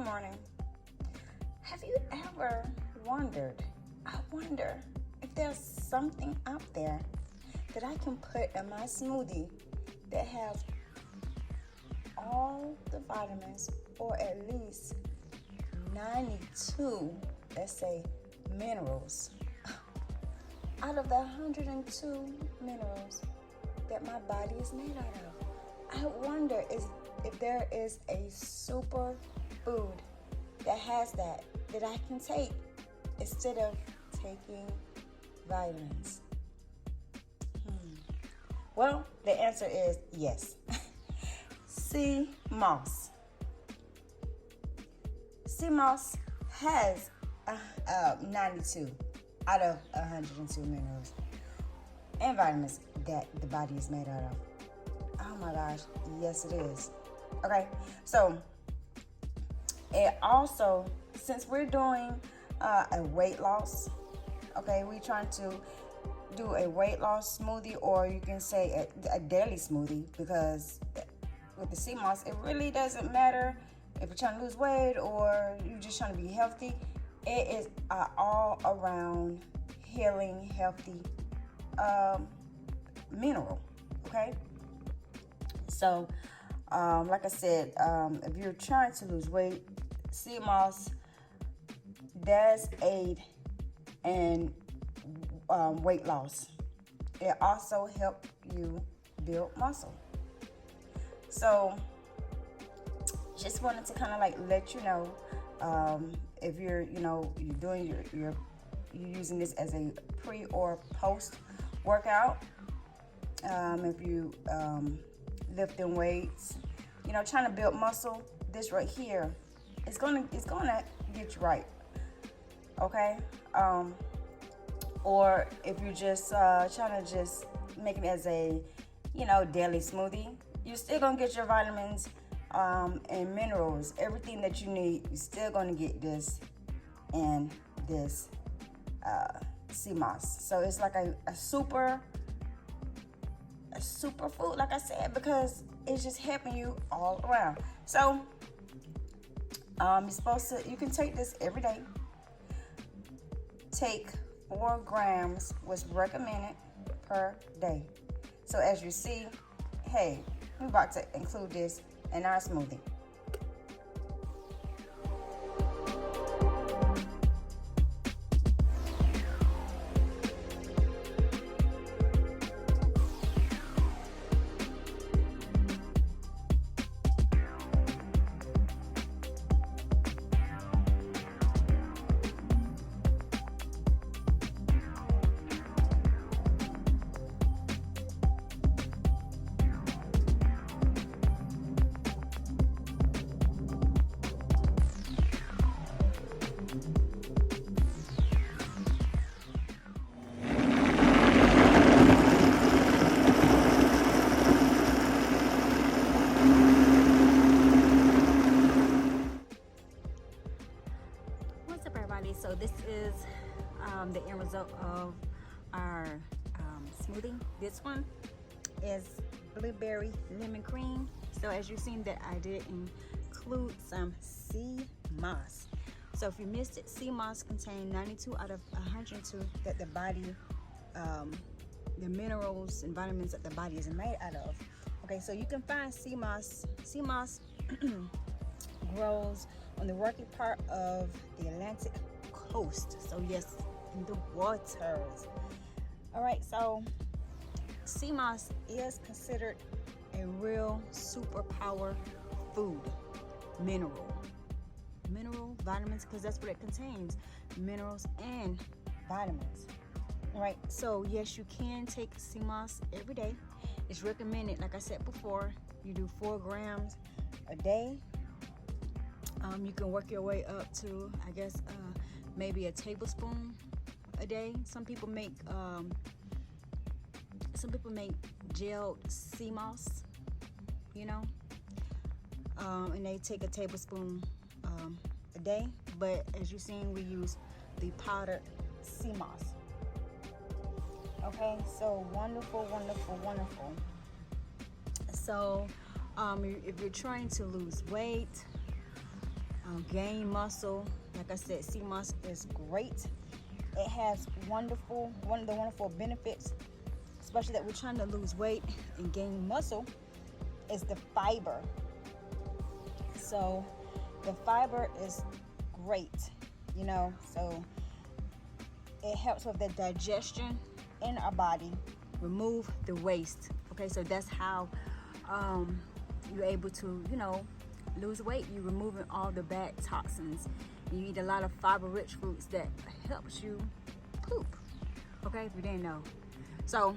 Good morning. Have you ever wondered, I wonder if there's something out there that I can put in my smoothie that has all the vitamins, or at least 92, let's say, minerals, out of the 102 minerals that my body is made out of. I wonder if there is a super food that has that I can take instead of taking vitamins. Well, the answer is yes. Seamoss. Seamoss has 92 out of 102 minerals and vitamins that the body is made out of. Oh my gosh, yes it is. Okay, so it also, since we're doing a weight loss, okay, we're trying to do a weight loss smoothie, or you can say a daily smoothie, because with the Seamoss, it really doesn't matter if you're trying to lose weight or you're just trying to be healthy. It is all around healing, healthy mineral, okay? So, like I said, if you're trying to lose weight, Seamoss does aid in weight loss. It also helps you build muscle. So, just wanted to kind of like let you know, if you're doing you're using this as a pre or post workout. If you lifting weights, trying to build muscle, this right here, it's gonna get you right. Okay. Or if you're just trying to just make it as a daily smoothie, you're still gonna get your vitamins and minerals, everything that you need. You're still gonna get this in this Seamoss. So it's like a super food, like I said, because it's just helping you all around. So you can take this every day. Take 4 grams was recommended per day. So as you see, hey, we're about to include this in our smoothie. So this is the end result of our smoothie. This one is blueberry lemon cream. So as you've seen, that I did include some Seamoss. So if you missed it, Seamoss contains 92 out of 102 that the body, the minerals and vitamins that the body is made out of. Okay, so you can find Seamoss. Seamoss grows on the rocky part of the Atlantic coast. So yes, in the waters. All right, so Seamoss is considered a real superpower food. Mineral, vitamins, because that's what it contains, minerals and vitamins. All right, so yes, you can take Seamoss every day. It's recommended, like I said before, you do 4 grams a day. You can work your way up to, I guess, maybe a tablespoon a day. Some people make gelled Seamoss, and they take a tablespoon a day. But as you've seen, we use the powdered Seamoss. Okay, so wonderful. So if you're trying to lose weight, gain muscle. Like I said, Seamoss is great. It has one of the wonderful benefits, especially that we're trying to lose weight and gain muscle, is the fiber. So the fiber is great, you know, so it helps with the digestion in our body, remove the waste. Okay, so that's how you're able to, you know, lose weight. You're removing all the bad toxins. You eat a lot of fiber-rich fruits that helps you poop. Okay, if you didn't know. So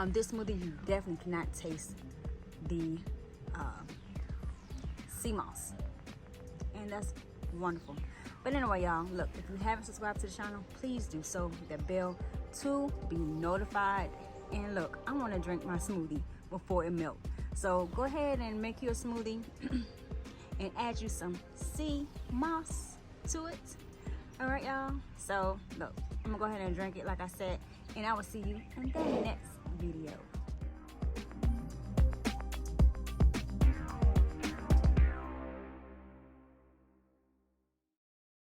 this smoothie, you definitely cannot taste the Seamoss, and that's wonderful. But anyway, y'all, look, if you haven't subscribed to the channel, please do so. Hit that bell to be notified. And look, I want to drink my smoothie before it melts. So go ahead and make your smoothie and add you some Seamoss to it. All right, y'all. So look, I'm gonna go ahead and drink it like I said, and I will see you in the next video.